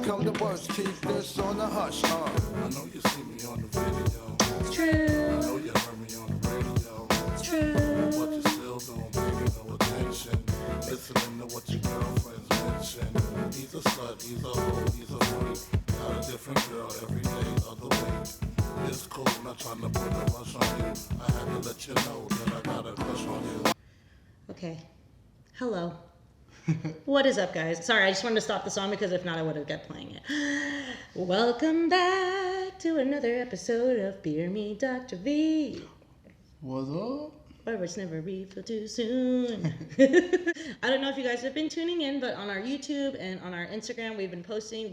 come to worst, keep this on the hush. I know you see me on the video. True. I know you heard me on the radio. True. But you still don't pay me no attention. Listening to what your girlfriends mention. He's a slut, he's a hoe, he's a freak. Got a different girl every day of the week. It's cool, not trying to put a rush on you. I had to let you know that I got a crush on you. Okay. Hello. What is up, guys? Sorry, I just wanted to stop the song because if not, I would have kept playing it. Welcome back to another episode of Beer Me Dr. V. What's up? Words never refill too soon. I don't know if you guys have been tuning in, but on our YouTube and on our Instagram, we've been posting.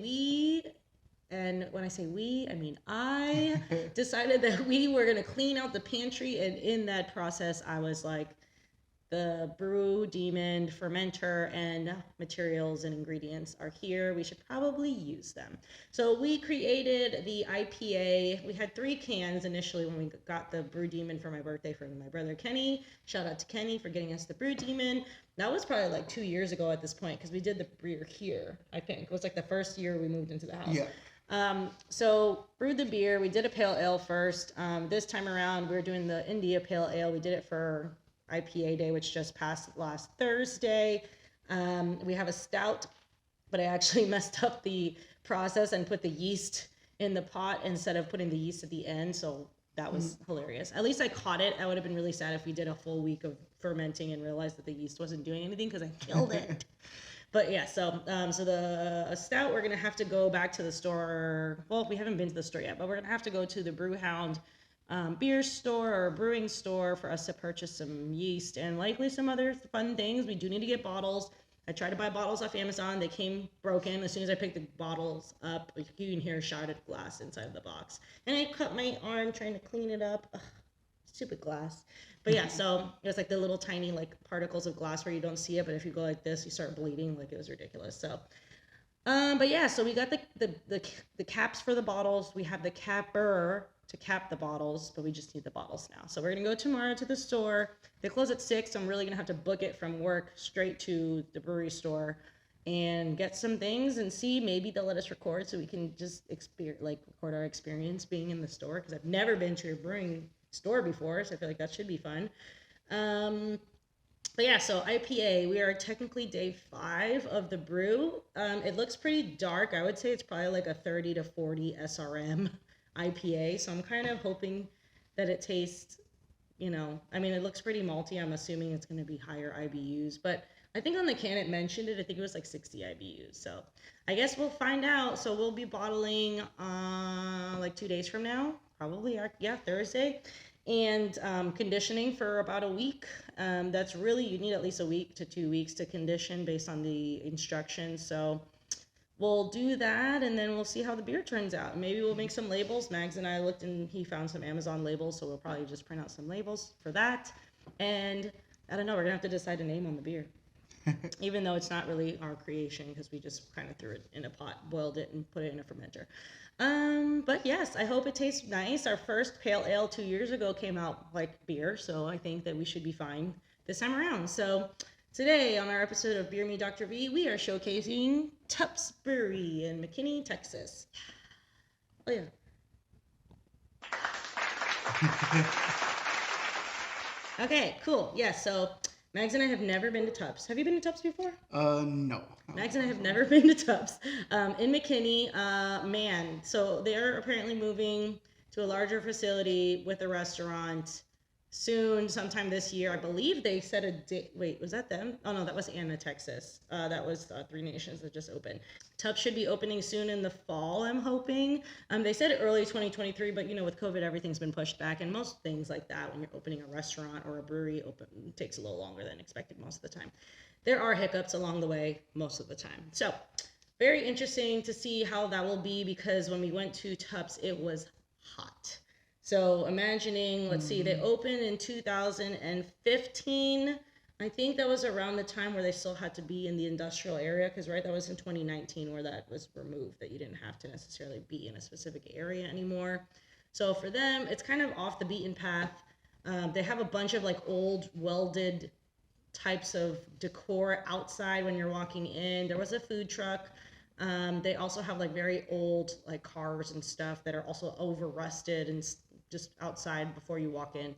And when I say we, I mean I decided that we were going to clean out the pantry. And in that process, I was like, the brew, demon, fermenter, and materials and ingredients are here. We should probably use them. So we created the IPA. We had 3 cans initially when we got the brew demon for my birthday from my brother Kenny. Shout out to Kenny for getting us the brew demon. That was probably like 2 years ago at this point because we did the beer here, I think. It was like the first year we moved into the house. Yeah. So brewed the beer. We did a pale ale first. This time around, we're doing the India Pale Ale. We did it for IPA day, which just passed last Thursday. We have a stout, but I actually messed up the process and put the yeast in the pot instead of putting the yeast at the end. So that was hilarious. At least I caught it. I would have been really sad if we did a full week of fermenting and realized that the yeast wasn't doing anything because I killed it. But yeah, so the stout, we're gonna have to go back to the store. Well, we haven't been to the store yet, but we're gonna have to go to the Brew Hound beer store or brewing store for us to purchase some yeast and likely some other fun things. We do need to get bottles. I tried to buy bottles off Amazon. They came broken. As soon as I picked the bottles up, you can hear sharded glass inside of the box. And I cut my arm trying to clean it up. Ugh, stupid glass. But yeah, so it was like the little tiny like particles of glass where you don't see it, but if you go like this, you start bleeding. Like, it was ridiculous. So but yeah, so we got the caps for the bottles. We have the capper to cap the bottles, but we just need the bottles now. So we're gonna go tomorrow to the store. They close at 6, so I'm really gonna have to book it from work straight to the brewery store and get some things and see. Maybe they'll let us record so we can just record our experience being in the store, because I've never been to a brewing store before, so I feel like that should be fun. But yeah, so IPA, we are technically day 5 of the brew. It looks pretty dark. I would say it's probably like a 30 to 40 SRM IPA. So I'm kind of hoping that it tastes, I mean, it looks pretty malty. I'm assuming it's going to be higher IBUs, but I think on the can it mentioned it. I think it was like 60 IBUs. So I guess we'll find out. So we'll be bottling like 2 days from now, probably, Thursday. And conditioning for about a week. That's really, you need at least a week to 2 weeks to condition based on the instructions. So we'll do that, and then we'll see how the beer turns out. Maybe we'll make some labels. Mags and I looked, and he found some Amazon labels, so we'll probably just print out some labels for that. And I don't know, we're gonna have to decide a name on the beer. Even though it's not really our creation, because we just kind of threw it in a pot, boiled it, and put it in a fermenter. But yes, I hope it tastes nice. Our first pale ale 2 years ago came out like beer, so I think that we should be fine this time around. So today on our episode of Beer Me Dr. V, we are showcasing Tupps Brewery in McKinney, Texas. Oh yeah. Okay, cool. Yeah, so Mags and I have never been to Tupps. Have you been to Tupps before? No. Mags and I have never been to Tupps. In McKinney, so they're apparently moving to a larger facility with a restaurant soon, sometime this year. I believe they set a date. Wait, was that them? Oh no, that was Anna, Texas. That was 3 Nations that just opened. Tupps should be opening soon in the fall, I'm hoping. They said early 2023, but with COVID, everything's been pushed back, and most things like that, when you're opening a restaurant or a brewery, takes a little longer than expected most of the time. There are hiccups along the way most of the time. So very interesting to see how that will be, because when we went to Tupps, it was hot. So imagining, let's see, they opened in 2015. I think that was around the time where they still had to be in the industrial area, because that was in 2019 where that was removed, that you didn't have to necessarily be in a specific area anymore. So for them, it's kind of off the beaten path. They have a bunch of like old welded types of decor outside when you're walking in. There was a food truck. They also have like very old like cars and stuff that are also over rusted and just outside before you walk in.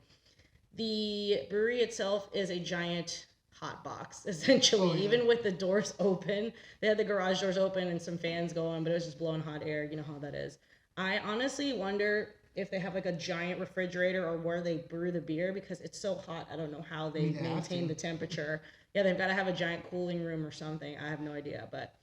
The brewery itself is a giant hot box, essentially. Oh, yeah. Even with the doors open, they had the garage doors open and some fans going, but it was just blowing hot air. You know how that is. I honestly wonder if they have like a giant refrigerator or where they brew the beer because it's so hot. I don't know how they maintain the temperature. Yeah, they've got to have a giant cooling room or something. I have no idea, but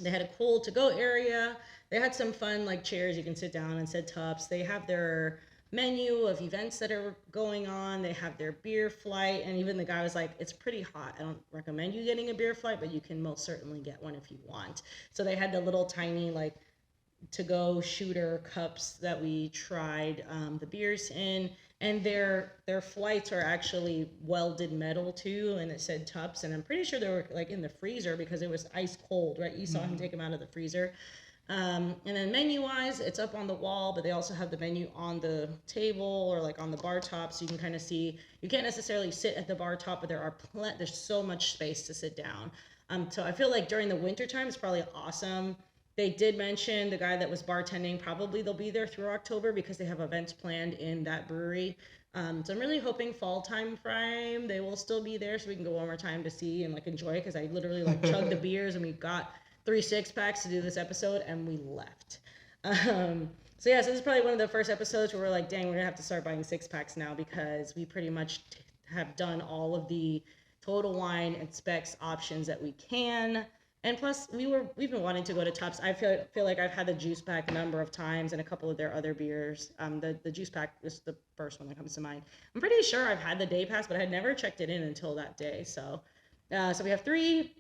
they had a cool to-go area. They had some fun like chairs you can sit down and said Tupps. They have their menu of events that are going on. They have their beer flight, and even the guy was like, it's pretty hot. I don't recommend you getting a beer flight, but you can most certainly get one if you want. So they had the little tiny like to-go shooter cups that we tried the beers in, and their flights are actually welded metal too, and it said Tupps, and I'm pretty sure they were like in the freezer because it was ice cold, right? You saw him take them out of the freezer. And then menu wise, it's up on the wall, but they also have the menu on the table or like on the bar top, so you can kind of see. You can't necessarily sit at the bar top, but there's so much space to sit down. So I feel like during the winter time, it's probably awesome. They did mention the guy that was bartending, probably they'll be there through October because they have events planned in that brewery. So I'm really hoping fall time frame they will still be there so we can go one more time to see and like enjoy it, because I literally like chugged the beers and we got 3 6-packs to do this episode and we left. So this is probably one of the first episodes where we're like, dang, we're gonna have to start buying 6-packs now because we pretty much have done all of the Total Wine and Specs options that we can. And plus, we've been wanting to go to Tupps. I feel like I've had the juice pack a number of times and a couple of their other beers. The juice pack is the first one that comes to mind. I'm pretty sure I've had the day pass, but I had never checked it in until that day. So we have 3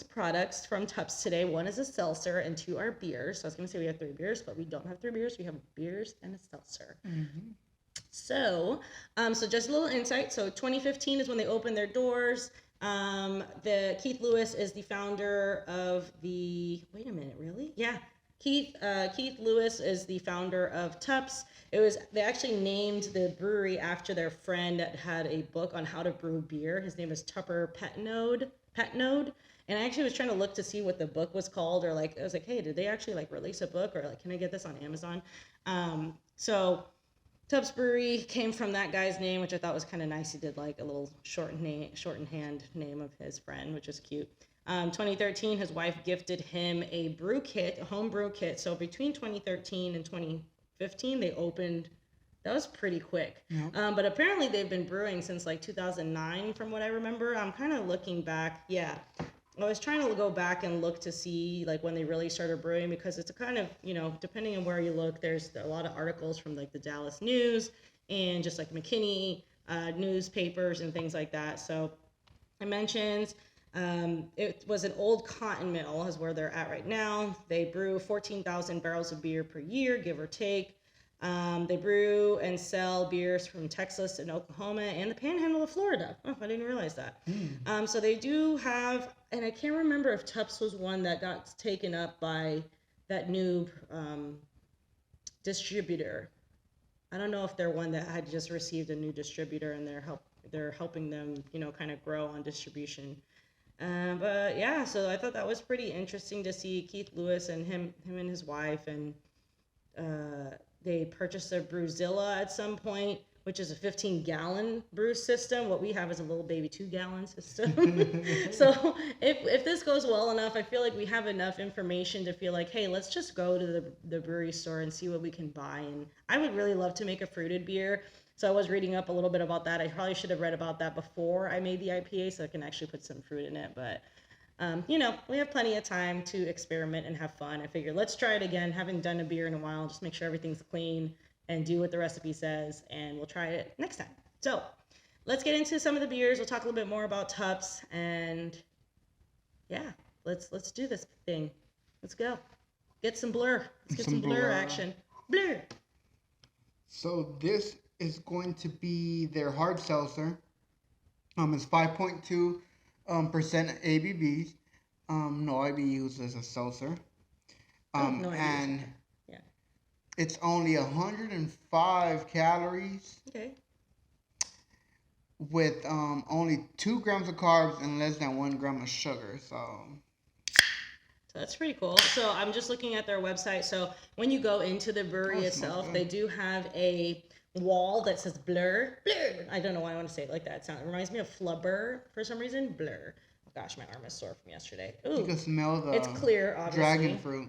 products from Tupps today. 1 is a seltzer and 2 are beers. So I was gonna say we have 3 beers, but we don't have 3 beers. We have beers and a seltzer. Mm-hmm. So just a little insight. So 2015 is when they opened their doors. The Keith Lewis is the founder of the. Wait a minute, really? Yeah, Keith Lewis is the founder of Tupps. They actually named the brewery after their friend that had a book on how to brew beer. His name is Tupper Petnode. And I actually was trying to look to see what the book was called, or like I was like, hey, did they actually like release a book, or like can I get this on Amazon? So Tupps Brewery came from that guy's name, which I thought was kind of nice. He did like a little shortened name of his friend, which is cute. 2013, his wife gifted him a brew kit, a home brew kit. So between 2013 and 2015, they opened. That was pretty quick. Yep. But apparently they've been brewing since like 2009, from what I remember. I'm kind of looking back. Yeah. I was trying to go back and look to see like when they really started brewing, because it's a kind of, depending on where you look, there's a lot of articles from like the Dallas News and just like Mckinney newspapers and things like that. So it mentions it was an old cotton mill is where they're at right now. They brew 14,000 barrels of beer per year, give or take. They brew and sell beers from Texas and Oklahoma and the Panhandle of Florida. Oh, I didn't realize that. So they do have, and I can't remember if Tupps was one that got taken up by that new distributor. I don't know if they're one that had just received a new distributor and they're helping them, kind of grow on distribution. But yeah, so I thought that was pretty interesting to see Keith Lewis and him and his wife, and they purchased a Brewzilla at some point, which is a 15-gallon brew system. What we have is a little baby 2-gallon system. So if this goes well enough, I feel like we have enough information to feel like, hey, let's just go to the brewery store and see what we can buy. And I would really love to make a fruited beer. So I was reading up a little bit about that. I probably should have read about that before I made the IPA, so I can actually put some fruit in it. But we have plenty of time to experiment and have fun. I figured let's try it again. Haven't done a beer in a while. Just make sure everything's clean and do what the recipe says, and we'll try it next time. So let's get into some of the beers. We'll talk a little bit more about Tupps, and yeah, let's do this thing. Let's go. Get some blur. Let's get some blur action. Blur. So this is going to be their hard seltzer. It's 5.2 percent ABVs. No IBUs as a seltzer. No and yeah, it's only 105 calories. Okay. With only 2 grams of carbs and less than 1 gram of sugar. So So that's pretty cool. So I'm just looking at their website. So when you go into the brewery itself, they do have a wall that says blur. Blur. I don't know why I want to say it like that. It reminds me of flubber for some reason. Blur. Oh gosh, my arm is sore from yesterday. Ooh. You can smell the It's clear, obviously. dragon fruit.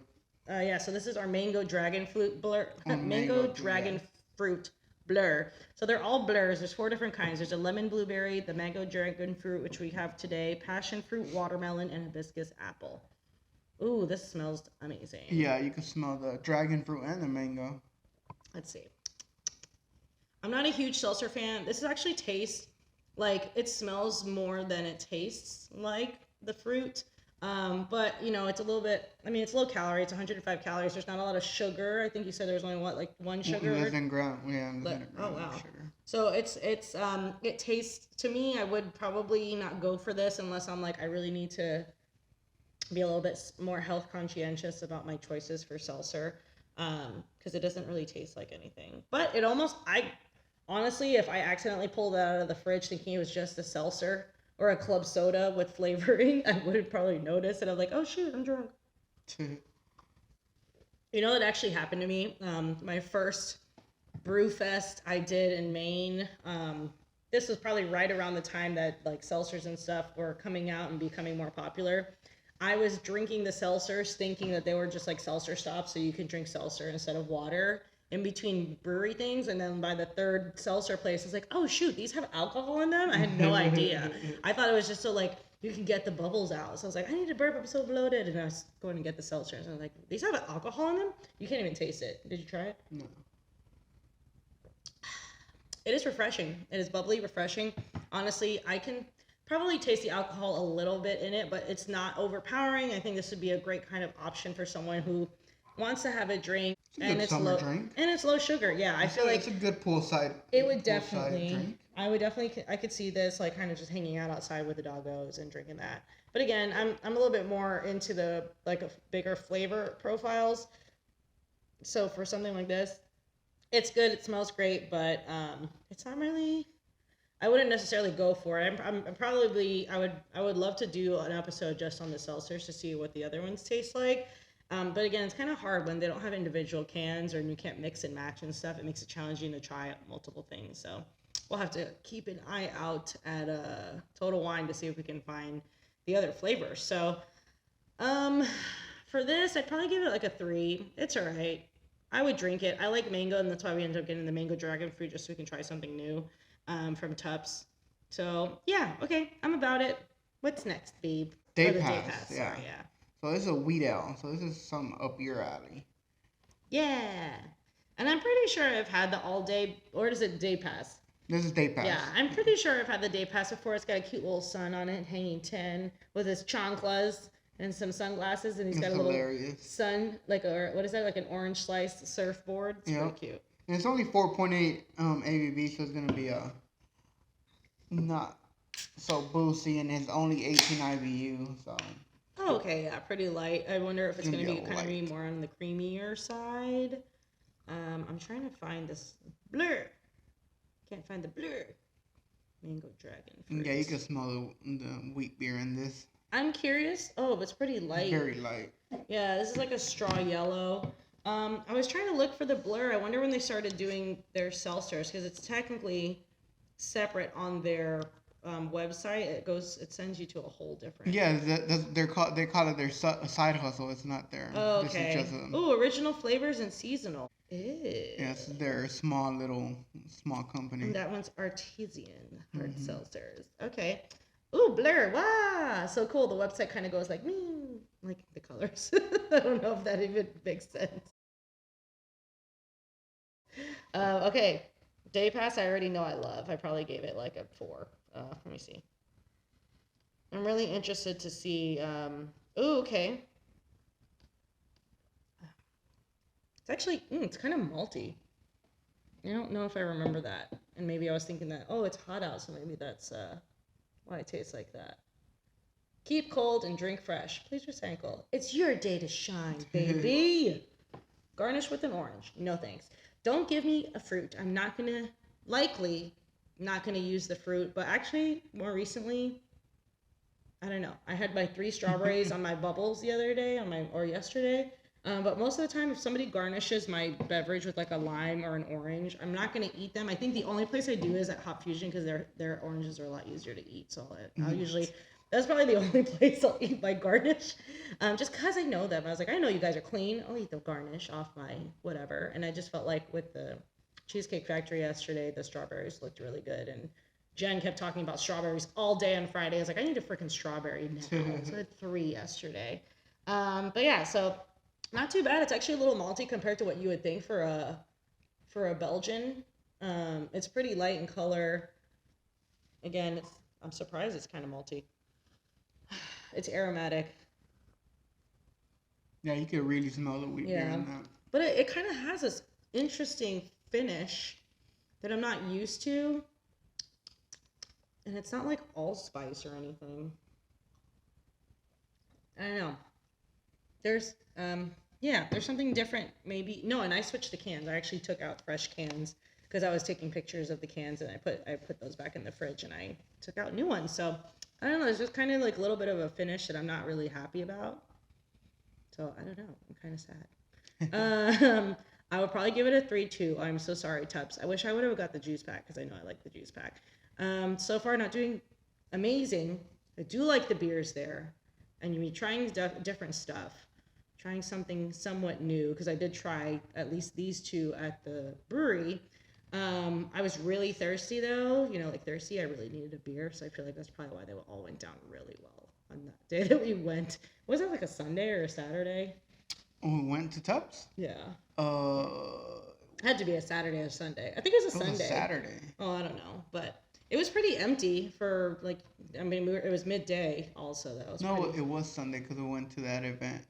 Yeah, so this is our mango dragon fruit blur. Mango dragon fruit blur. So they're all blurs. There's 4 different kinds. There's a lemon blueberry, the mango dragon fruit, which we have today, passion fruit, watermelon, and hibiscus apple. Ooh, this smells amazing. Yeah, you can smell the dragon fruit and the mango. Let's see. I'm not a huge seltzer fan. This actually tastes like it smells more than it tastes like the fruit. But you know, it's a little bit, I mean, it's low calorie. It's 105 calories. There's not a lot of sugar. I think you said there's only like 1 sugar. Less than gram. Yeah, less than a gram oh wow. of sugar. So it tastes, to me, I would probably not go for this unless I'm like, I really need to be a little bit more health conscientious about my choices for seltzer. Because it doesn't really taste like anything. But it almost, honestly, if I accidentally pulled that out of the fridge thinking it was just a seltzer or a club soda with flavoring, I would probably notice. And I'm like, oh shoot, I'm drunk. You know, it actually happened to me. My first brew fest I did in Maine. This was probably right around the time that like seltzers and stuff were coming out and becoming more popular. I was drinking the seltzers thinking that they were just like seltzer stops, so you could drink seltzer instead of water in between brewery things. And then by the 3rd seltzer place, I was like, oh shoot, these have alcohol in them? I had no idea. I thought it was just so like you can get the bubbles out. So I was like, I need to burp, I'm so bloated. And I was going to get the seltzers. And I was like, these have alcohol in them? You can't even taste it. Did you try it? No. It is refreshing. It is bubbly, refreshing. Honestly, I can probably taste the alcohol a little bit in it, but it's not overpowering. I think this would be a great kind of option for someone who wants to have a drink and it's low drink. And it's low sugar. Yeah, I feel like it's a good poolside. It would definitely. I could see this like kind of just hanging out outside with the doggos and drinking that. But again, I'm a little bit more into the like a bigger flavor profiles. So for something like this, it's good. It smells great, but it's not really. I wouldn't necessarily go for it. I would love to do an episode just on the seltzers to see what the other ones taste like. But again, it's kind of hard when they don't have individual cans or you can't mix and match and stuff. It makes it challenging to try multiple things. So we'll have to keep an eye out at Total Wine to see if we can find the other flavors. So for this, I'd probably give it like a 3. It's all right. I would drink it. I like mango, and that's why we ended up getting the mango dragon fruit just so we can try something new. From Tupps. So yeah, okay, I'm about it. What's next, babe? Day Day pass. pass. Yeah. Sorry, yeah. So this is a wheat ale. So this is some up your alley. Yeah. And I'm pretty sure I've had the all day, or is it day pass? This is day pass. Yeah, I'm pretty sure I've had the day pass before. It's got a cute little sun on it, hanging 10 with his chanclas and some sunglasses, and he's got a little sun, like what is that, like an orange sliced surfboard. It's pretty cute. And it's only 4.8 ABV, so it's gonna be not so boosty, and it's only 18 IBU. So. Oh, okay, yeah, pretty light. I wonder if it's gonna be kind of be more on the creamier side. I'm trying to find this blur. Can't find the blur. Mango dragon fruit. Yeah, you can smell the wheat beer in this. I'm curious. Oh, it's pretty light. Very light. Yeah, this is like a straw yellow. I was trying to look for the blur. I wonder when they started doing their seltzers, because it's technically separate on their website. It sends you to a whole different. Yeah, they call it their side hustle. It's not their. Oh, okay. This is just original flavors and seasonal. Ew. Yes, they're a small company. And that one's artesian hard seltzers. Okay. Ooh, blur. Wow. So cool. The website kind of goes like the colors. I don't know if that even makes sense. Okay. Day pass, I already know I love. I probably gave it like a 4. Let me see. I'm really interested to see. Okay. It's actually, it's kind of malty. I don't know if I remember that. And maybe I was thinking that, it's hot out, so maybe that's why it tastes like that. Keep cold and drink fresh. Please recycle. It's your day to shine, baby. Garnish with an orange. No thanks. Don't give me a fruit. I'm likely not gonna use the fruit, but actually more recently, I don't know. I had my 3 strawberries on my bubbles the other day or yesterday. But most of the time, if somebody garnishes my beverage with like a lime or an orange, I'm not gonna eat them. I think the only place I do is at Hop Fusion because their oranges are a lot easier to eat. So I'll usually, that's probably the only place I'll eat my garnish, just because I know them. I was like, I know you guys are clean. I'll eat the garnish off my whatever. And I just felt like with the Cheesecake Factory yesterday, the strawberries looked really good. And Jen kept talking about strawberries all day on Friday. I was like, I need a freaking strawberry now. So I had 3 yesterday. But yeah, so. Not too bad. It's actually a little malty compared to what you would think for a Belgian. It's pretty light in color. Again, I'm surprised it's kind of malty. It's aromatic. Yeah, you can really smell the wheat beer in that. But it kind of has this interesting finish that I'm not used to. And it's not like allspice or anything. I don't know. There's something different maybe. No, and I switched the cans. I actually took out fresh cans because I was taking pictures of the cans, and I put those back in the fridge, and I took out new ones. So I don't know. It's just kind of like a little bit of a finish that I'm not really happy about. So I don't know. I'm kind of sad. I would probably give it a 3-2. I'm so sorry, Tupps. I wish I would have got the juice pack because I know I like the juice pack. So far, not doing amazing. I do like the beers there, and you're trying different stuff. Trying something somewhat new because I did try at least these 2 at the brewery. I was really thirsty though, like thirsty. I really needed a beer, so I feel like that's probably why they all went down really well on that day that we went. Was it like a Sunday or a Saturday? We went to Tupps? Yeah. It had to be a Saturday or Sunday. I think it was a Sunday. was a Saturday. Oh, I don't know, but it was pretty empty for like. I mean, it was midday also though. It was Sunday because we went to that event.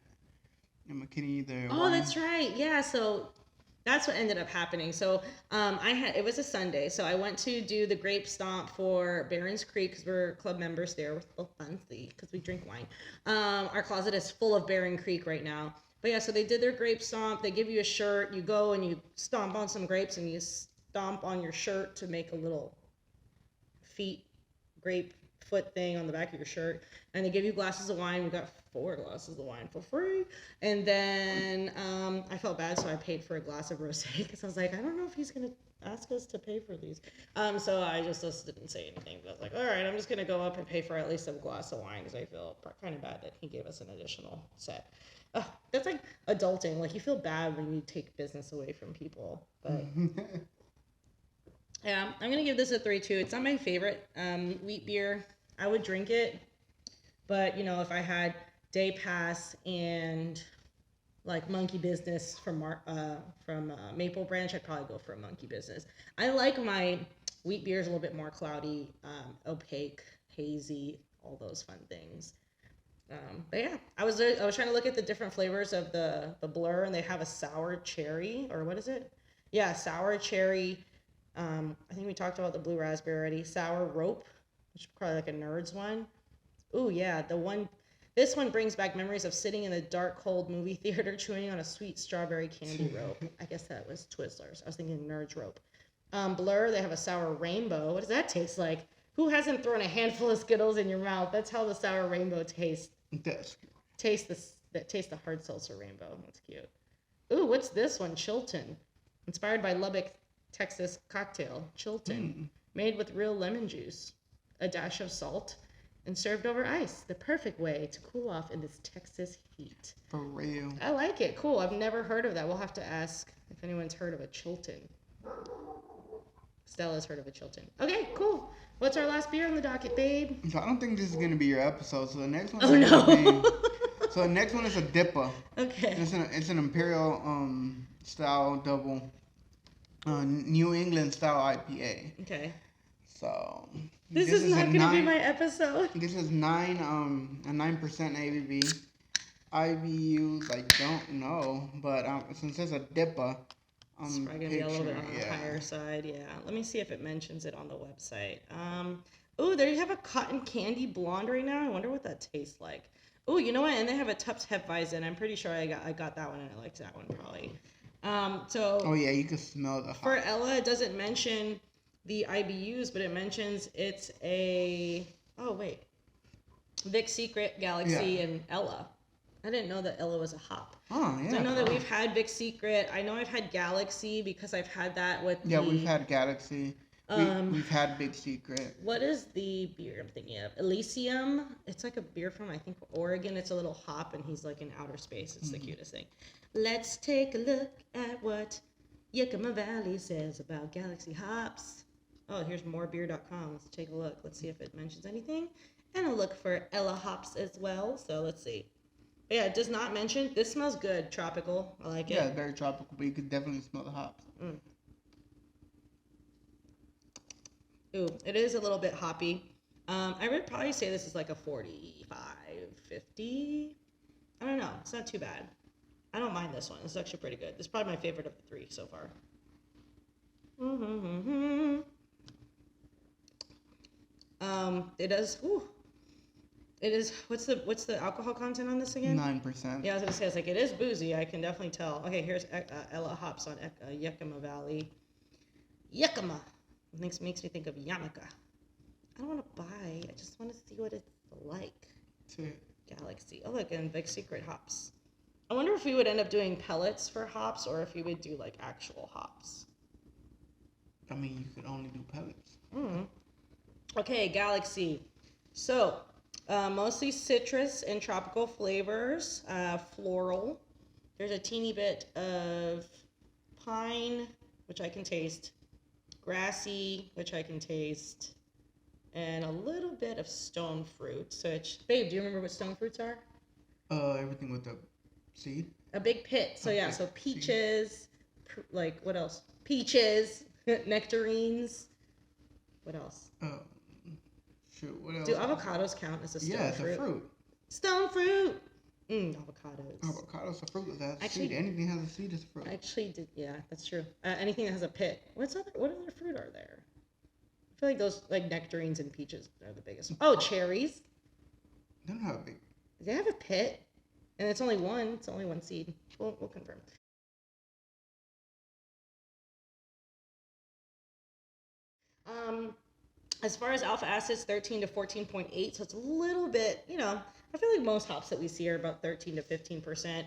Mckinney there. Oh, that's right. Yeah, so that's what ended up happening. So it was a Sunday, so I went to do the grape stomp for Barron's Creek because we're club members there. We're so fancy because we drink wine. Our closet is full of Barron Creek right now. But yeah, so they did their grape stomp. They give you a shirt. You go and you stomp on some grapes and you stomp on your shirt to make a little grape foot thing on the back of your shirt. And they give you glasses of wine. We got 4 glasses of wine for free. And then I felt bad, so I paid for a glass of rosé because I was like, I don't know if he's going to ask us to pay for these. So I just didn't say anything. But I was like, all right, I'm just going to go up and pay for at least a glass of wine because I feel kind of bad that he gave us an additional set. That's like adulting. Like, you feel bad when you take business away from people. But yeah, I'm going to give this a 3-2. It's not my favorite wheat beer. I would drink it. But, if I had Day Pass and like Monkey Business from Maple Branch, I'd probably go for a Monkey Business. I like my wheat beers a little bit more cloudy, opaque, hazy, all those fun things. But yeah, I was trying to look at the different flavors of the Blur, and they have a sour cherry, or what is it? Yeah, sour cherry. I think we talked about the blue raspberry already. Sour rope, which is probably like a Nerds one. Ooh, yeah, this one brings back memories of sitting in the dark, cold movie theater chewing on a sweet strawberry candy rope. I guess that was Twizzlers. I was thinking Nerds rope. Blur, they have a sour rainbow. What does that taste like? Who hasn't thrown a handful of Skittles in your mouth? That's how the sour rainbow tastes. Taste the hard seltzer rainbow. That's cute. Ooh, what's this one? Chilton. Inspired by Lubbock, Texas cocktail. Chilton. Made with real lemon juice, a dash of salt, and served over ice. The perfect way to cool off in this Texas heat. For real. I like it. Cool. I've never heard of that. We'll have to ask if anyone's heard of a Chilton. Stella's heard of a Chilton. Okay, cool. What's our last beer on the docket, babe? So I don't think this is gonna be your episode. So the next one. So the next one is a DIPA. Okay. It's an imperial style double, New England style IPA. Okay. So this is not gonna be my episode. This is 9% ABV. IBUs I don't know, but since it's a DIPA. It's probably gonna be a little bit on the higher side, yeah. Let me see if it mentions it on the website. Oh, there you have a cotton candy blonde right now. I wonder what that tastes like. Oh, you know what? And they have a Tupps Hefeweizen. I'm pretty sure I got that one, and I liked that one probably. Oh yeah, you can smell the hop. For Ella, it doesn't mention the IBUs, but it mentions it's a. Oh wait, Vic Secret, Galaxy, and Ella. I didn't know that Ella was a hop. Oh, yeah. I know that we've had Vic Secret. I know I've had Galaxy because I've had that with we've had Galaxy. We've had Big Secret. What is the beer I'm thinking of? Elysium. It's like a beer from, I think, Oregon. It's a little hop, and he's like in outer space. It's the cutest thing. Let's take a look at what Yakima Valley says about Galaxy hops. Oh, here's morebeer.com. Let's take a look. Let's see if it mentions anything. And I'll look for Ella hops as well. So let's see. But yeah, it does not mention. This smells good. Tropical. I like it. Yeah, very tropical, but you could definitely smell the hops. Ooh, it is a little bit hoppy. I would probably say this is like a 45, 50. I don't know. It's not too bad. I don't mind this one. It's actually pretty good. It's probably my favorite of the three so far. It does. Ooh. It is. What's the alcohol content on this again? 9%. Yeah, I was gonna say, it's like, it is boozy. I can definitely tell. Okay, here's Ella hops on Yakima Valley. Yakima makes me think of Yamaka. I don't want to buy. I just want to see what it's like. Galaxy. Oh, look, and Big Secret hops. I wonder if we would end up doing pellets for hops, or if we would do like actual hops. I mean, you could only do pellets. Okay, Galaxy. So, mostly citrus and tropical flavors, floral. There's a teeny bit of pine, which I can taste, grassy, which I can taste, and a little bit of stone fruit. So, babe, do you remember what stone fruits are? Everything with the seed. A big pit. So, yeah, so peaches, like, what else? Peaches, nectarines. What else? Shoot, what else? Do avocados count as a stone fruit? Yeah, it's a fruit. Stone fruit! Avocados. Avocados a fruit that has a Actually, seed. Anything that has a seed is a fruit. Yeah, that's true. Anything that has a pit. What other fruit are there? I feel like those, like, nectarines and peaches are the biggest. Oh, cherries. They don't have a big... They have a pit. And it's only one. It's only one seed. We'll confirm. As far as alpha acids, 13 to 14.8, so it's a little bit, I feel like most hops that we see are about 13 to 15%,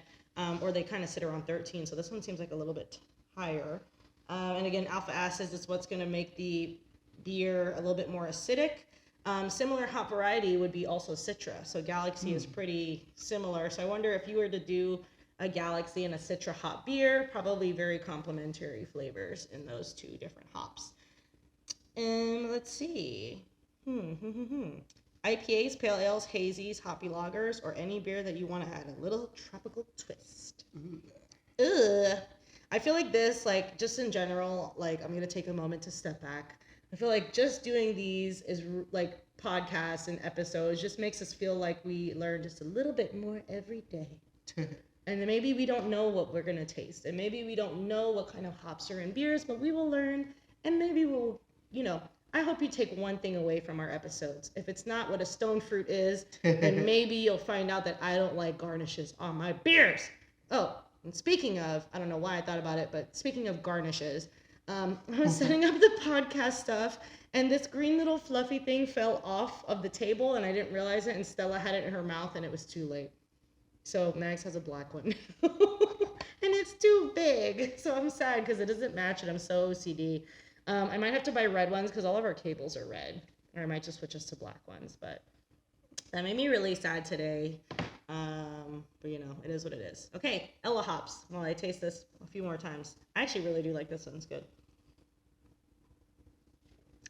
or they kind of sit around 13, so this one seems like a little bit higher. And again, alpha acids is what's going to make the beer a little bit more acidic. Similar hop variety would be also Citra, so Galaxy is pretty similar, so I wonder if you were to do a Galaxy and a Citra hop beer, probably very complementary flavors in those two different hops. And let's see. IPAs, pale ales, hazies, hoppy lagers, or any beer that you want to add a little tropical twist. Ugh. I feel like this, like, just in general, like, I'm going to take a moment to step back. I feel like just doing these is like podcasts and episodes just makes us feel like we learn just a little bit more every day. And then maybe we don't know what we're going to taste. And maybe we don't know what kind of hops are in beers, but we will learn. And maybe we'll, I hope you take one thing away from our episodes. If it's not what a stone fruit is, then maybe you'll find out that I don't like garnishes on my beers. Oh, and speaking of, I don't know why I thought about it, but speaking of garnishes, I was setting up the podcast stuff, and this green little fluffy thing fell off of the table, and I didn't realize it, and Stella had it in her mouth, and it was too late. So Max has a black one. And it's too big, so I'm sad because it doesn't match, and I'm so OCD. I might have to buy red ones because all of our cables are red, or I might just switch us to black ones, but that made me really sad today. But it is what it is. Okay, Ella hops. Well, I taste this a few more times. I actually really do like this one. It's good.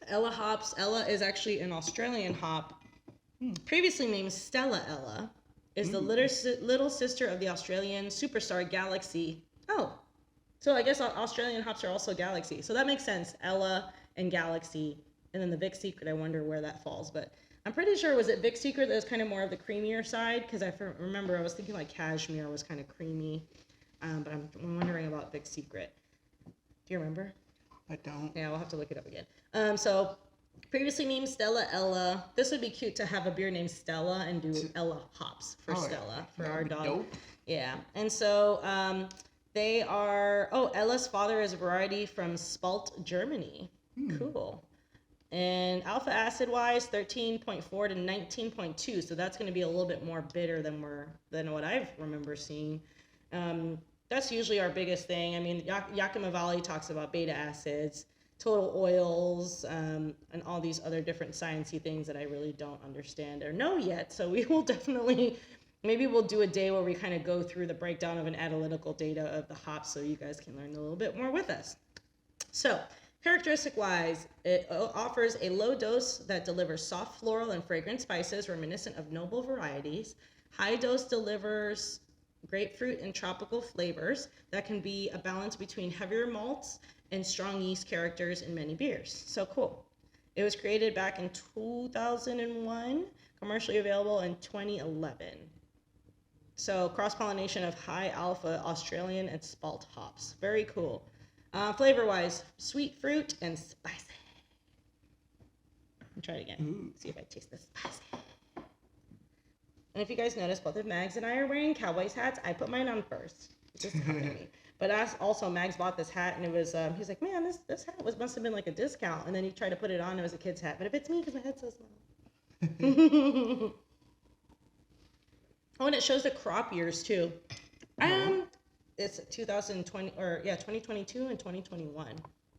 Ella hops. Ella is actually an Australian hop, previously named Stella Ella, is the little sister of the Australian superstar Galaxy. Oh, so I guess Australian hops are also Galaxy. So that makes sense. Ella and Galaxy. And then the Vic Secret, I wonder where that falls. But I'm pretty sure, was it Vic Secret that was kind of more of the creamier side? Because I remember I was thinking like Cashmere was kind of creamy. But I'm wondering about Vic Secret. Do you remember? I don't. Yeah, we'll have to look it up again. So previously named Stella Ella. This would be cute to have a beer named Stella and do Ella hops for Stella, for our dog. Dope. Yeah. And so they are, Ella's father is a variety from Spalt, Germany. Cool. And alpha acid wise, 13.4 to 19.2. So that's going to be a little bit more bitter than what I remember seeing. That's usually our biggest thing. I mean, Yakima Valley talks about beta acids, total oils, and all these other different sciencey things that I really don't understand or know yet. So we will definitely, maybe we'll do a day where we kind of go through the breakdown of an analytical data of the hops so you guys can learn a little bit more with us. So characteristic wise, it offers a low dose that delivers soft floral and fragrant spices reminiscent of noble varieties. High dose delivers grapefruit and tropical flavors that can be a balance between heavier malts and strong yeast characters in many beers. So cool. It was created back in 2001, commercially available in 2011. So cross-pollination of high alpha Australian and spalt hops. Very cool. Flavor-wise, sweet fruit and spicy. I'll try it again. See if I taste the spicy. And if you guys notice, both of Mags and I are wearing Cowboys hats. I put mine on first. Just to me. But also, Mags bought this hat, and it was, he's like, man, this hat must have been like a discount. And then he tried to put it on. It was a kid's hat. But if it's me, because my head's so small. Oh, and it shows the crop years, too. It's 2020, or yeah, 2022 and 2021.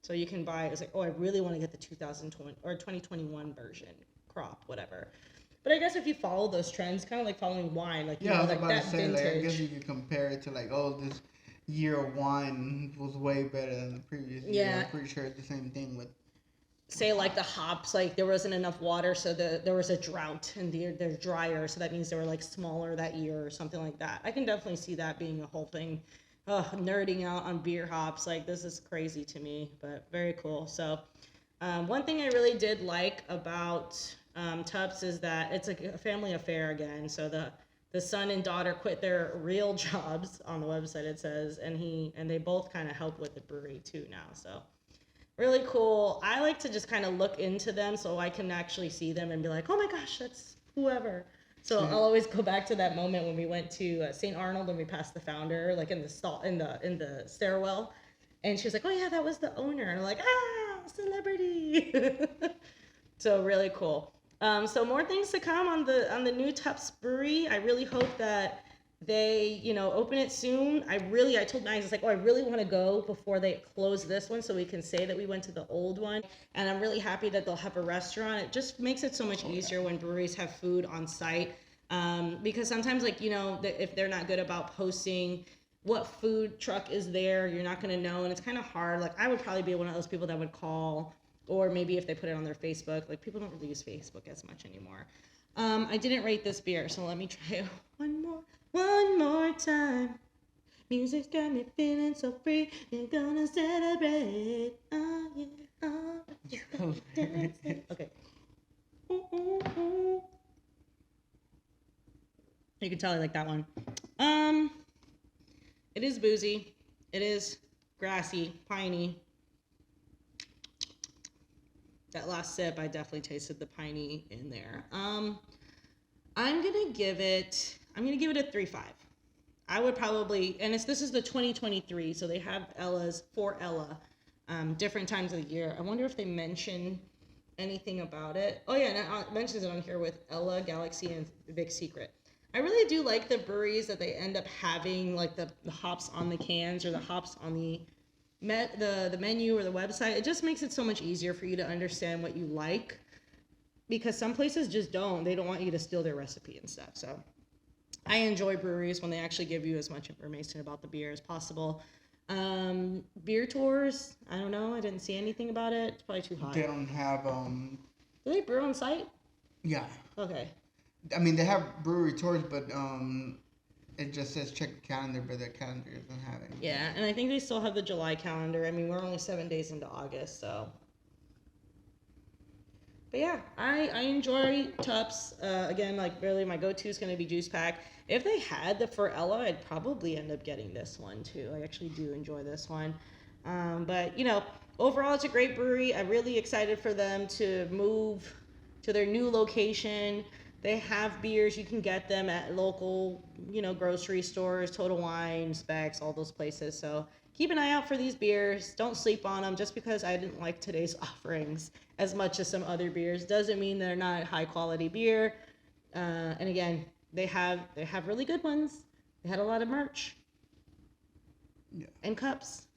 So you can buy, it's like, oh, I really want to get the 2020 or 2021 version, crop, whatever. But I guess if you follow those trends, kind of like following wine, like, you know, like that vintage. Like, I guess you could compare it to like, oh, this year of wine was way better than the previous year. I'm pretty sure it's the same thing with, say, like the hops, like there wasn't enough water, so there was a drought and they're drier, so that means they were like smaller that year or something like that. I can definitely see that being a whole thing. Nerding out on beer hops, like this is crazy to me, but very cool. So one thing I really did like about Tupps is that it's a family affair again. So the son and daughter quit their real jobs on the website, it says, and they both kind of help with the brewery too now. So really cool. I like to just kind of look into them so I can actually see them and be like, oh my gosh, that's whoever. So I'll always go back to that moment when we went to St. Arnold and we passed the founder, like in the stairwell, and she was like, "Oh yeah, that was the owner." And I'm like, "Ah, celebrity!" So really cool. So more things to come on the new Tupps Brewery. I really hope that they, open it soon. I told Mags, it's like, oh, I really want to go before they close this one so we can say that we went to the old one. And I'm really happy that they'll have a restaurant. It just makes it so much easier when breweries have food on site. Because sometimes, like, if they're not good about posting what food truck is there, you're not going to know. And it's kind of hard. Like, I would probably be one of those people that would call, or maybe if they put it on their Facebook. Like, people don't really use Facebook as much anymore. I didn't rate this beer, so let me try it one more time. Music's got me feeling so free. We're gonna celebrate. Oh yeah, oh yeah. Okay. You can tell I like that one. It is boozy. It is grassy, piney. That last sip, I definitely tasted the piney in there. I'm gonna give it a 3.5. I would probably, and this is the 2023, so they have Ella's for Ella, different times of the year. I wonder if they mention anything about it. Oh yeah, and it mentions it on here with Ella, Galaxy, and The Big Secret. I really do like the breweries that they end up having like the hops on the cans or the hops on the menu or the website. It just makes it so much easier for you to understand what you like, because some places just don't. They don't want you to steal their recipe and stuff. So I enjoy breweries when they actually give you as much information about the beer as possible. Beer tours, I don't know. I didn't see anything about it. It's probably too hot. They don't have Do they brew on site? Yeah. Okay. I mean, they have brewery tours, but it just says check the calendar, but the calendar doesn't have anything. Yeah, and I think they still have the July calendar. I mean, we're only 7 days into August, so. But yeah, I enjoy Tupps. Again, like really my go-to is going to be Juice Pack. If they had the For Ella, I'd probably end up getting this one too. I actually do enjoy this one. But, overall it's a great brewery. I'm really excited for them to move to their new location. They have beers. You can get them at local, grocery stores, Total Wine, Specs, all those places. So keep an eye out for these beers. Don't sleep on them. Just because I didn't like today's offerings as much as some other beers doesn't mean they're not high quality beer. And again, they have really good ones. They had a lot of merch. Yeah. And cups.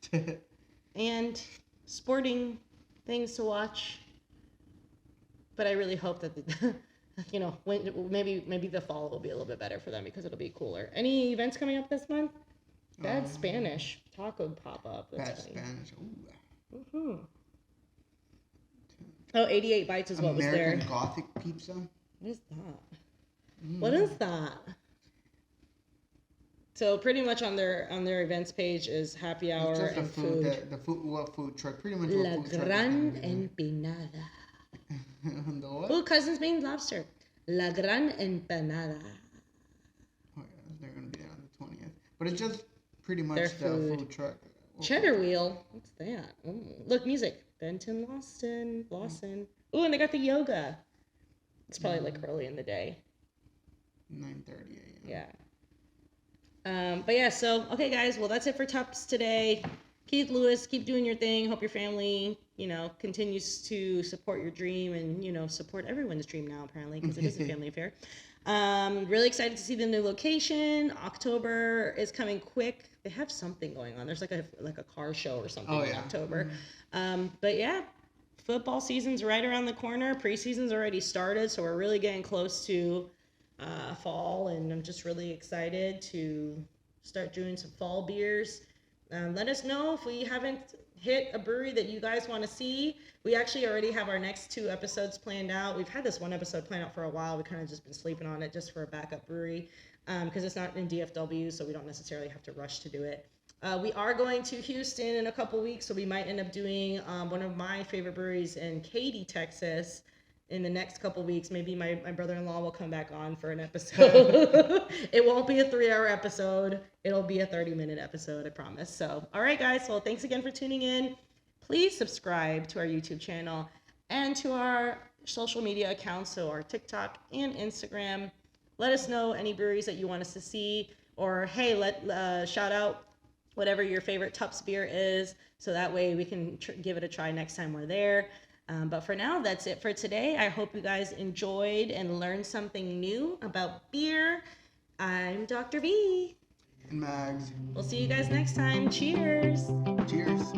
And sporting things to watch. But I really hope that maybe the fall will be a little bit better for them because it'll be cooler. Any events coming up this month? Bad Spanish taco pop up. Bad Spanish. Ooh. Mm-hmm. Oh, 88 bites is what was there. American Gothic pizza. What is that? What is that? So pretty much on their events page is happy hour and food. The food truck. Pretty much. La Gran Empanada. The what? Oh, Cousin's Bean Lobster. La Gran Empanada. Oh yeah, they're gonna be there on the 20th. But it's just pretty much Their the food truck. Cheddar Wheel. What's that? Ooh. Look, music. Benton Lawson. Ooh, and they got the yoga. It's probably like early in the day. 9:30 a.m. Yeah. But yeah, so okay guys, well that's it for Tupps today. Keith Lewis, keep doing your thing. Hope your family, continues to support your dream and, support everyone's dream now apparently because it is a family affair. Really excited to see the new location. October is coming quick. They have something going on. There's like a car show or something in October. But yeah, football season's right around the corner. Preseason's already started, so we're really getting close to fall, and I'm just really excited to start doing some fall beers. Let us know if we haven't hit a brewery that you guys want to see. We actually already have our next 2 episodes planned out. We've had this 1 episode planned out for a while. We kind of just been sleeping on it just for a backup brewery because it's not in DFW, so we don't necessarily have to rush to do it. We are going to Houston in a couple weeks, so we might end up doing one of my favorite breweries in Katy, Texas, in the next couple weeks. Maybe my brother-in-law will come back on for an episode. It won't be a 3-hour episode. It'll be a 30-minute episode, I promise. So, all right, guys. Well, thanks again for tuning in. Please subscribe to our YouTube channel and to our social media accounts, so our TikTok and Instagram. Let us know any breweries that you want us to see, or hey, shout out whatever your favorite Tupps beer is, so that way we can give it a try next time we're there. But for now, that's it for today. I hope you guys enjoyed and learned something new about beer. I'm Dr. V. And Mags. We'll see you guys next time. Cheers. Cheers.